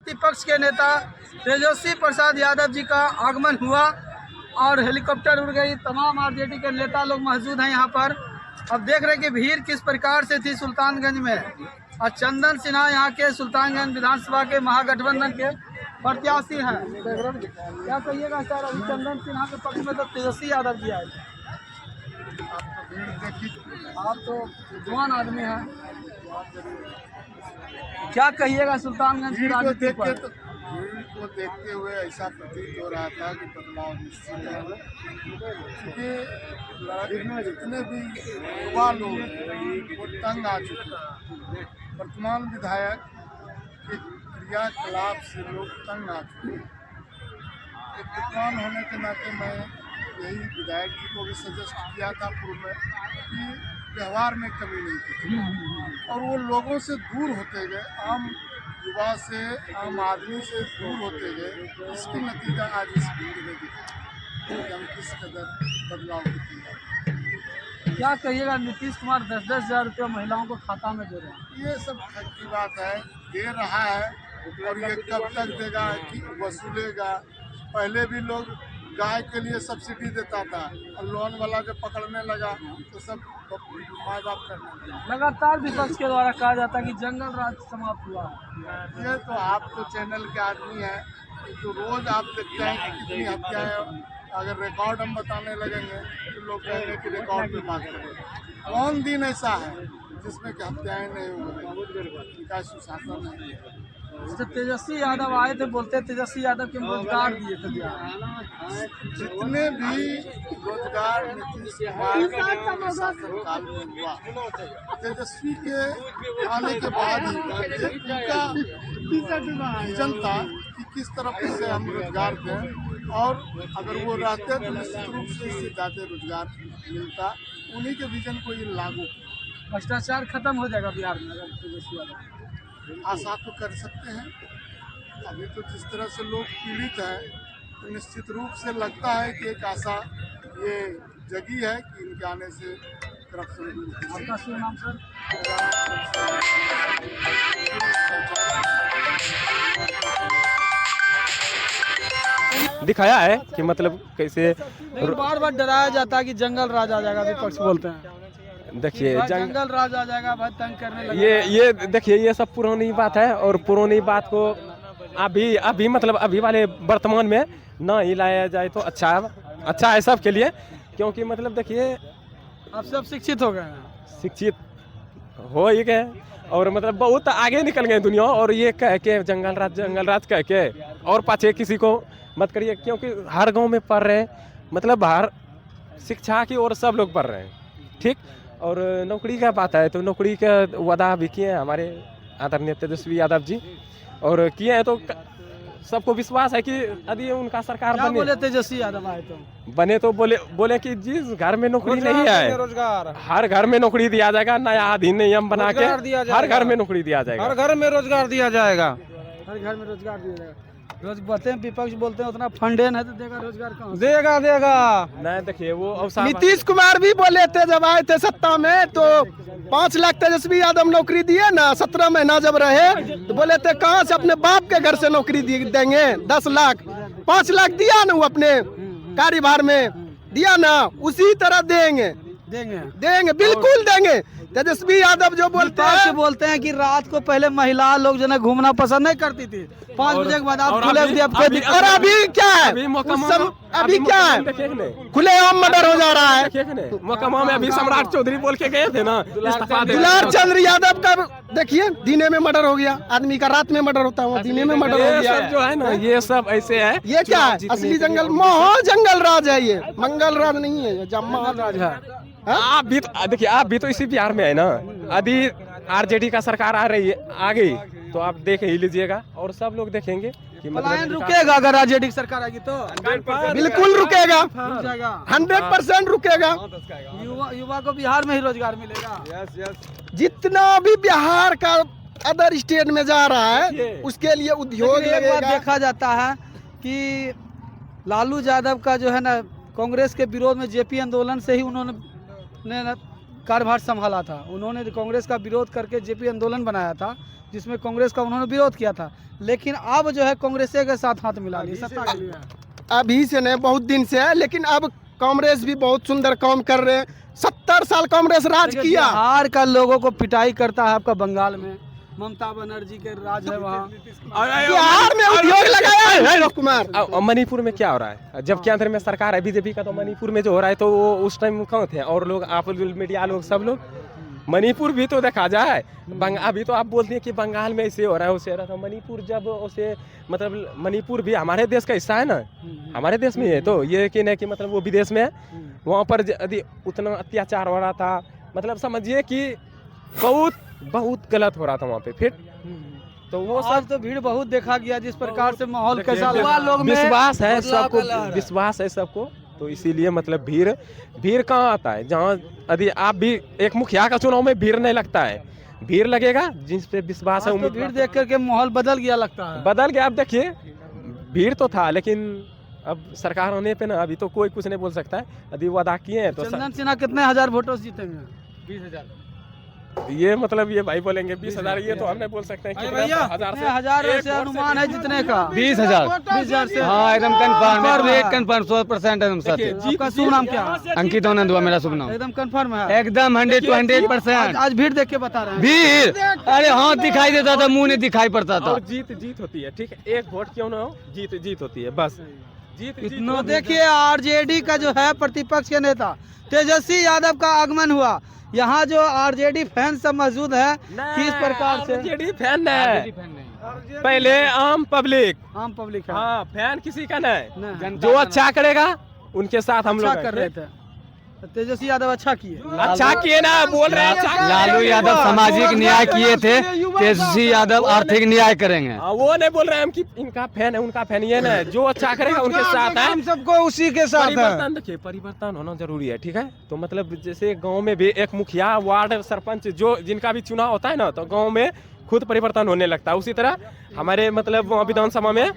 विपक्ष के नेता तेजस्वी प्रसाद यादव जी का आगमन हुआ और हेलीकॉप्टर उड़ गई। तमाम आरजेडी के नेता लोग मौजूद हैं यहाँ पर। अब देख रहे हैं कि भीड़ किस प्रकार से थी सुल्तानगंज में। और चंदन सिन्हा यहाँ के सुल्तानगंज विधानसभा के महागठबंधन के प्रत्याशी हैं। क्या कहिएगा सर, अभी चंदन सिन्हा के पक्ष में तो तेजस्वी यादव जी आए थे। आप तो जवान आदमी हैं, क्या कहिएगा सुल्तानगंज की राजनीति पर? भीड़ को देखते हुए ऐसा प्रतीत हो रहा था कि बदलाव निश्चित है, क्योंकि जितने भी युवा लोग वो तंग आ चुके हैं। वर्तमान विधायक के क्रियाकलाप से लोग तंग आ चुके हैं। एक विद्वान होने के नाते मैं यही विधायक जी को भी सजेस्ट किया था पूर्व में कि व्यवहार में कमी नहीं थी और वो लोगों से दूर होते गए, आम युवा से, आम आदमी से दूर होते गए। इसकी नतीजा आज इस भीड़ में दिखा कि हम किस कदर बदलाव होती है। क्या कहिएगा, नीतीश कुमार 10-10 हज़ार रुपये महिलाओं को खाता में दे रहे हैं। ये सब ठग की बात है, दे रहा है और ये कब तक देगा कि वसूलेगा। पहले भी लोग गाय के लिए सब्सिडी देता था और लोन वाला जब पकड़ने लगा तो सब माँ बाप करने लगा। लगातार विपक्ष के द्वारा कहा जाता है कि जंगल राज समाप्त हुआ। ये तो आप तो चैनल के आदमी हैं, तो रोज आप देखते हैं कि कितनी हत्याएं। अगर रिकॉर्ड हम बताने लगेंगे तो लोग कहेंगे कि रिकॉर्ड पे बात करें। कौन दिन ऐसा है जिसमें कि हत्याएं नहीं हुई, विकास सुशासन है। जैसे तेजस्वी यादव आए थे, बोलते तेजस्वी यादव के रोजगार दिए थे। जितने भी रोजगार नीतीश कुमार शासनकाल में हुआ, तेजस्वी के आने के बाद ही विजन था कि किस तरफ से हम रोजगार दें और अगर वो रहते तो निश्चित रूप से इससे ज़्यादा रोजगार मिलता। उन्हीं के विजन को ये लागू। भ्रष्टाचार खत्म हो जाएगा बिहार में अगर तेजस्वी यादव। आशा तो कर सकते हैं। अभी तो जिस तरह से लोग पीड़ित हैं तो निश्चित रूप से लगता है कि एक आशा ये जगी है कि इनके आने से करप्शन दूर होगी। आपका शुभ नाम सर? दिखाया है कि मतलब कैसे बार बार डराया जाता है कि जंगल राज आ जाएगा, विपक्ष बोलते हैं। देखिए जंगल राज आ जाएगा, बहुत तंग करने लगेगा। ये देखिए ये सब पुरानी बात है और पुरानी बात को अभी मतलब अभी वाले वर्तमान में ना ही लाया जाए तो अच्छा है सबके लिए। क्योंकि मतलब देखिए आप सब शिक्षित हो गए हैं, शिक्षित हो ही गए और मतलब बहुत आगे निकल गए दुनिया। और ये कह के जंगल राज कह के और पाछे किसी को मत करिए, क्योंकि हर गांव में पढ़ रहे हैं, मतलब हर शिक्षा की ओर सब लोग पढ़ रहे हैं, ठीक। और नौकरी का बात है तो नौकरी का वादा भी किए हैं हमारे आदरणीय तेजस्वी यादव जी, और किए हैं तो सबको विश्वास है कि यदि उनका सरकार बने। बोले तेजस्वी यादव आए तो बने तो बोले कि जिस घर में नौकरी नहीं है, रोजगार हर घर में नौकरी दिया जाएगा। नया अधिनियम बना के हर घर में नौकरी दिया जाएगा, हर घर में रोजगार दिया जाएगा, हर घर में रोजगार दिया जाएगा। रोज बोलते हैं विपक्ष बोलते हैं उतना फंडेन है तो देगा रोजगार कहाँ? देगा नहीं। देखिए वो नीतीश कुमार भी बोले थे जब आए थे सत्ता में तो 5 लाख तेजस्वी यादव नौकरी दिए ना। 17 महीना जब रहे तो बोले थे कहाँ से अपने बाप के घर से नौकरी देंगे। 10 लाख 5 लाख दिया ना, वो अपने कार्यभार में दिया ना, उसी तरह देंगे बिल्कुल देंगे। तेजस्वी यादव जो बोलते हैं कि रात को पहले महिला लोग जो है घूमना पसंद नहीं करती थी, 5 बजे के बाद आप खुले। और अभी क्या है, अभी क्या है, खुलेआम मर्डर हो जा रहा है। मोकामा में अभी सम्राट चौधरी बोल के गए थे ना, दुलार चंद्र यादव का देखिए दिने में मर्डर हो गया, आदमी का रात में मर्डर होता है, दिने में मर्डर हो गया। जो है ना ये सब ऐसे है। ये क्या है, असली जंगल माहौल जंगल राज है, ये मंगल राज नहीं है, ये जम्मा राज है। आप भी देखिए, आप भी तो इसी बिहार में है ना। यदि आरजेडी का सरकार आ गई तो आप देख ही लीजिएगा और सब लोग देखेंगे कि पलायन रुकेगा। अगर आरजेडी की सरकार आएगी तो बिल्कुल रुकेगा, 100% रुकेगा। युवा को बिहार में ही रोजगार मिलेगा। जितना भी बिहार का अदर स्टेट में जा रहा है उसके लिए उद्योग लगेगा। देखा जाता है कि लालू यादव का जो है ना कांग्रेस के विरोध में जेपी आंदोलन से ही उन्होंने कार्यभार संभाला था। उन्होंने कांग्रेस का विरोध करके जेपी आंदोलन बनाया था, जिसमें कांग्रेस का उन्होंने विरोध किया था। लेकिन अब जो है कांग्रेस के साथ हाथ मिला लिया सत्ता के लिए। अभी से नहीं, बहुत दिन से है, लेकिन अब कांग्रेस भी बहुत सुंदर काम कर रहे हैं। 70 साल कांग्रेस राज किया। बिहार का लोगों को पिटाई करता है आपका बंगाल में, ममता बनर्जी के राज है वहाँ। बिहार में उद्योग लगाया है नीतीश कुमार। मणिपुर में क्या हो रहा है? जब केंद्र में सरकार है बीजेपी का, तो मणिपुर में जो हो रहा है तो वो उस टाइम कहाँ थे? और लोग, आप मीडिया लोग, सब लोग, मणिपुर भी तो देखा जाए। अभी तो आप बोलते हैं कि बंगाल में ऐसे हो रहा है, वैसे हो रहा था। मणिपुर जब उसे, मतलब मणिपुर भी हमारे देश का हिस्सा है ना, हमारे देश में है। तो ये कि नहीं कि मतलब वो विदेश में है, वहाँ पर यदि उतना अत्याचार हो रहा था, मतलब समझिए कि बहुत गलत हो रहा था वहाँ पे। फिर तो वो आज तो भीड़ बहुत देखा गया, जिस प्रकार से माहौल कैसा लगा, लोग में विश्वास है सबको, विश्वास है सबको। तो इसीलिए मतलब भीड़ कहाँ आता है? जहाँ यदि आप भी एक मुखिया का चुनाव में भीड़ नहीं लगता है, भीड़ लगेगा जिस पे विश्वास है। तो भीड़ देख करके माहौल बदल गया लगता है। बदल गया। अब देखिए, भीड़ तो था, लेकिन अब सरकार होने पे ना अभी तो कोई कुछ नहीं बोल सकता है। यदि वादा किए हैं तो चंदन सिन्हा कितने हजार वोटों से जीतेंगे? 20,000। ये मतलब ये भाई बोलेंगे 20,000, ये तो हम नहीं बोल सकते हैं। हजार से अनुमान है जितने का? 20,000। 20,000 से। हाँ एकदम कंफर्म 100% एकदम सत्य। आपका शुभ नाम क्या है? अंकित आनंद हुआ मेरा शुभ नाम। एकदम कंफर्म है? एकदम 100 to 100%। आज भीड़ देख के बता रहे हैं। भीड़, अरे हाथ दिखाई देता था, मुंह नहीं दिखाई पड़ता था। और जीत होती है, ठीक है। एक वोट क्यों ना हो, जीत होती है, बस जीत। तो देखिए, आरजेडी का जो है प्रतिपक्ष के नेता तेजस्वी यादव का आगमन हुआ। यहाँ जो आरजेडी फैन सब मौजूद है, किस प्रकार से? आरजेडी फैन है, पहले आम पब्लिक है। हाँ, फैन किसी का नहीं। नहीं। जो अच्छा करेगा उनके साथ हम लोग अच्छा कर रहे थे। तेजस्वी यादव अच्छा किए। अच्छा किए ना, बोल रहे हैं अच्छा। लालू यादव सामाजिक न्याय किए थे, तेजस्वी यादव आर्थिक न्याय करेंगे। वो नहीं बोल रहे हैं हम कि इनका फैन है उनका फैन, ये नहीं। जो अच्छा करेगा उनके साथ है, हम सबको उसी के साथ है। परिवर्तन देखिए, परिवर्तन होना जरूरी है, ठीक है। तो मतलब जैसे गांव में भी एक मुखिया, वार्ड सरपंच, जो जिनका भी चुनाव होता है ना, तो गांव में खुद परिवर्तन होने लगता है। उसी तरह हमारे मतलब विधानसभा में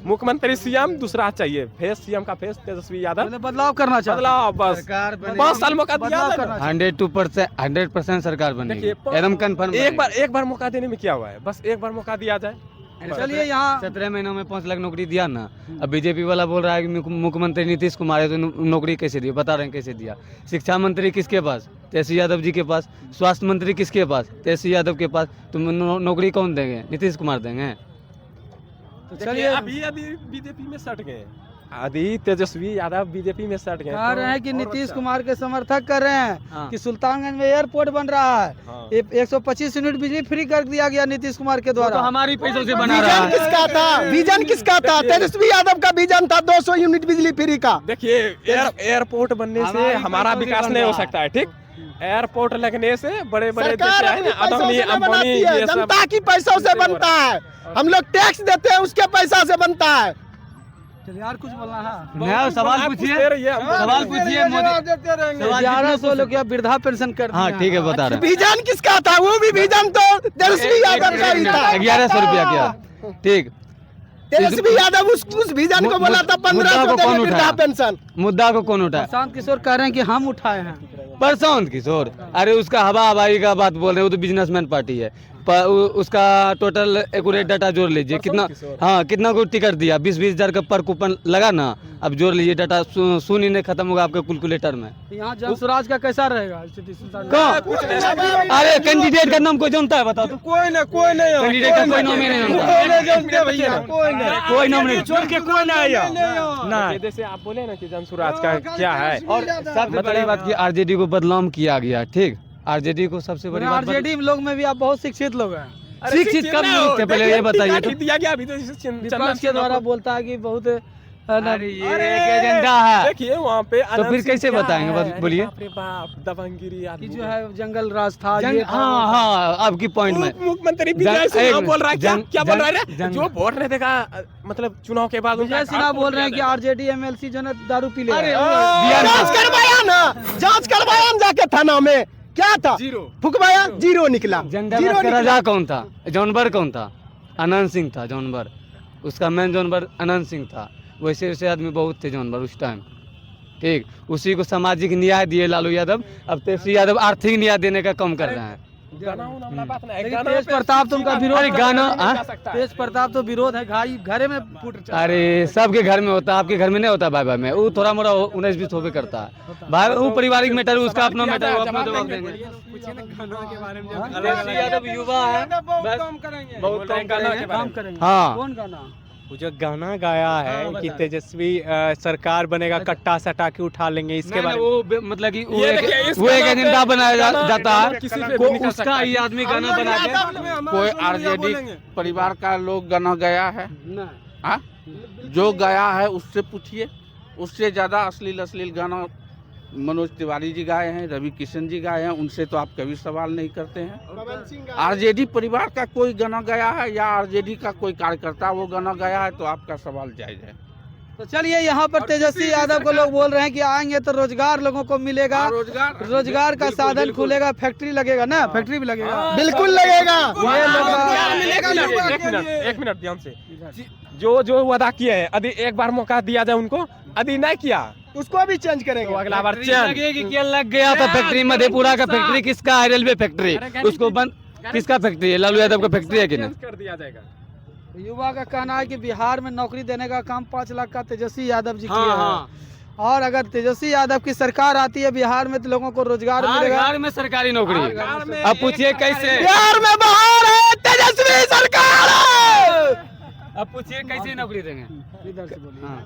मुख्यमंत्री सीएम दूसरा चाहिए, फेस सीएम का फेस तेजस्वी यादव। बदलाव करना चाहिए, बदलाव बस 5 साल मौका दिया करना 100% सरकार बनेगी, एकदम कंफर्म। एक बार मौका देने में क्या हुआ है? बस एक बार मौका दिया जाए। चलिए, यहाँ 17 महीनों में 5 लाख नौकरी दिया ना। अब बीजेपी वाला बोल रहा है कि मुख्यमंत्री नीतीश कुमार है, तो नौकरी कैसे दिया? बता रहे हैं कैसे दिया। शिक्षा मंत्री किसके पास? तेजस्वी यादव जी के पास। स्वास्थ्य मंत्री किसके पास? तेजस्वी यादव के पास। तो नौकरी कौन देंगे? नीतीश कुमार देंगे। तो चलिए, अभी बीजेपी में सट गए, अभी तेजस्वी यादव बीजेपी में सट गए। कह रहे हैं कि नीतीश कुमार के समर्थक कर रहे हैं कि सुल्तानगंज में एयरपोर्ट बन रहा है। 125 यूनिट बिजली फ्री कर दिया गया नीतीश कुमार के द्वारा। तो हमारी पैसों से बना रहा है। किसका था विजन? किसका था? तेजस्वी यादव का विजन था 200 यूनिट बिजली फ्री का। देखिए, एयरपोर्ट बनने से हमारा विकास नहीं हो सकता है, ठीक। एयरपोर्ट लगने से बड़े जनता की पैसों से बनता है। हम लोग टैक्स देते हैं, उसके पैसा से बनता है। चलिए, यार कुछ बोलना है? नया सवाल पूछिए, सवाल पूछिए। 1100 लोग या वृद्धा पेंशन कर। हाँ ठीक है, बता रहे हैं। विजन किसका था? वो भी विजन तो तेजस्वी यादव का ही था। 1100 रुपया क्या? ठीक, तेजस्वी यादव उस विजन को बोला था 1500 देंगे वृद्धा पेंशन। मुद्दा को कौन उठाया? प्रशांत किशोर कह रहे हैं कि हम उठाए हैं। प्रशांत किशोर, अरे उसका हवाई का बात बोल रहे हो, वो तो बिजनेसमैन पार्टी है। उसका टोटल एक्यूरेट डाटा जोड़ लीजिए, कितना, हाँ कितना को टिकट दिया, 20-20 हजार का पर कूपन लगा ना। अब जोड़ लीजिए डाटा, शून्य नहीं खत्म होगा आपके कैलकुलेटर में। यहाँ जन स्वराज का कैसा रहेगा स्थिति? अरे कैंडिडेट का नाम कोई जानता है? बताओ तो। कोई नहीं कैंडिडेट का कोई नाम ही नहीं जानता, कोई नाम नहीं छोड़ के कोई नहीं। जैसे आप बोले ना कि जन स्वराज का क्या है, और सबसे बड़ी बात की आरजेडी को बदनाम किया गया, ठीक। आरजेडी को सबसे बड़ी बात, आरजेडी लोग में भी आप बहुत शिक्षित लोग हैं। शिक्षित कब लोग थे पहले ये बताइए तो। दिया गया अभी तो विपक्ष के द्वारा बोलता है कि बहुत अरे ये एक एजेंडा है। देखिए वहाँ पे तो फिर कैसे बताएंगे? बोलिए। दबंगिरी कि जो है जंगल राज था। हाँ, आपकी पॉइंट में मुख्यमंत्री विजय सिन्हा बोल रहा है, क्या बोल रहा है? जो वोट नहीं देगा, मतलब चुनाव के बाद विजय सिन्हा बोल रहे हैं कि आरजेडी एमएलसी जो है दारू पी ले। जांच करवाया ना, जांच करवाया जाके थाना में, क्या था? फुकवाया, 0 निकला। जंगल का राजा कौन था? जानवर कौन था? अनंत सिंह था जानवर। उसका मेन जानवर अनंत सिंह था। वैसे वैसे आदमी बहुत थे जानवर उस टाइम। ठीक, उसी को सामाजिक न्याय दिए लालू यादव। अब तेजस्वी यादव आर्थिक न्याय देने का कम कर रहे हैं। लेकिन तेज प्रताप तो उनका विरोध अरे गाना तेज प्रताप तो विरोध है, घरे में फूट अरे सबके घर में होता है, आपके घर में नहीं होता भाई भाई में, वो थोड़ा मोड़ा 19-20 होबे करता है भाई, वो पारिवारिक मैटर, उसका अपना मैटर, वो अपना जवाब देंगे। तेजस्वी यादव युवा है, बहुत कम करेंगे। हाँ कौन गाना? वो जो गाना गाया है कि तेजस्वी सरकार बनेगा, कट्टा सटा के उठा लेंगे, इसके बारे में वो मतलब कि ये देखिए, इस वो एक गाना पे एजेंडा बनाया जाता किसी है, पे भी को नहीं कर उसका सकता। ये आदमी गाना बना के कोई आरजेडी परिवार का लोग गाना गाया है? हाँ? जो गाया है उससे पूछिए, उससे ज्यादा अश्लील गाना मनोज तिवारी जी गाए हैं, रवि किशन जी गाए हैं, उनसे तो आप कभी सवाल नहीं करते हैं। आरजेडी परिवार का कोई गाना गाया है या आरजेडी का कोई कार्यकर्ता वो गाना गाया है तो आपका सवाल जायज है। तो चलिए, यहाँ पर तेजस्वी यादव को लोग बोल रहे हैं कि आएंगे तो रोजगार लोगों को मिलेगा, रोजगार का साधन खुलेगा, फैक्ट्री लगेगा ना, फैक्ट्री भी लगेगा, बिल्कुल लगेगा। ये लोग एक मिनट ध्यान से, जो वादा किए हैं, यदि एक बार मौका दिया जाए उनको, यदि नहीं किया उसको भी चेंज तो करेंगे। अगला बार चेंज। लगेगी क्या लग गया था फैक्ट्री, मधेपुरा का फैक्ट्री किसका है? रेलवे फैक्ट्री, उसको बंद, किसका फैक्ट्री है? लालू यादव का फैक्ट्री है कि नहीं? कर दिया जाएगा। युवा का कहना है कि बिहार में नौकरी देने का काम 5 लाख का तेजस्वी यादव जी किए हाँ, हैं। हाँ। और अगर तेजस्वी यादव की सरकार आती है बिहार में तो लोगों को रोजगार मिलेगा। बिहार में सरकारी नौकरी, अब पूछिए कैसे? बिहार में बहार है, तेजस्वी सरकार है। अब पूछिए कैसे नौकरी देंगे? इधर से बोलिए। हाँ।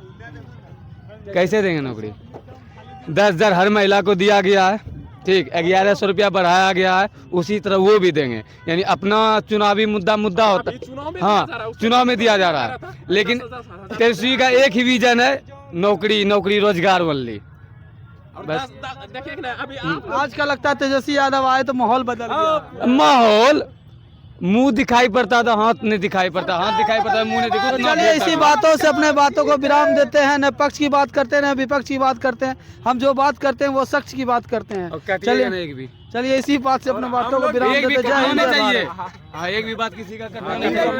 कैसे देंगे नौकरी? 10,000 हर महिला को दिया गया है, ठीक, 1100 रुपया बढ़ाया गया है, उसी तरह वो भी देंगे। यानी अपना चुनावी मुद्दा होता है, हाँ चुनाव में दिया जा रहा है, लेकिन तेजस्वी का एक ही विजन है, नौकरी रोजगार वल्ली। बस देखिए ना, अभी आज का लगता है तेजस्वी यादव आए तो माहौल बदल गया। माहौल, मुंह दिखाई पड़ता था, हाथ नहीं दिखाई पड़ता, हाथ दिखाई पड़ता मुंह नहीं दिखाई। तो चलिए, इसी बातों से अपने बातों को विराम देते हैं। न पक्ष की बात करते हैं न विपक्ष की बात करते हैं, हम जो बात करते हैं वो सच की बात करते हैं। चलिए इसी बात से अपने बातों को विराम देते हैं। जय हिंद, जय भारत। हाँ, एक भी बात किसी का करना नहीं चाहिए।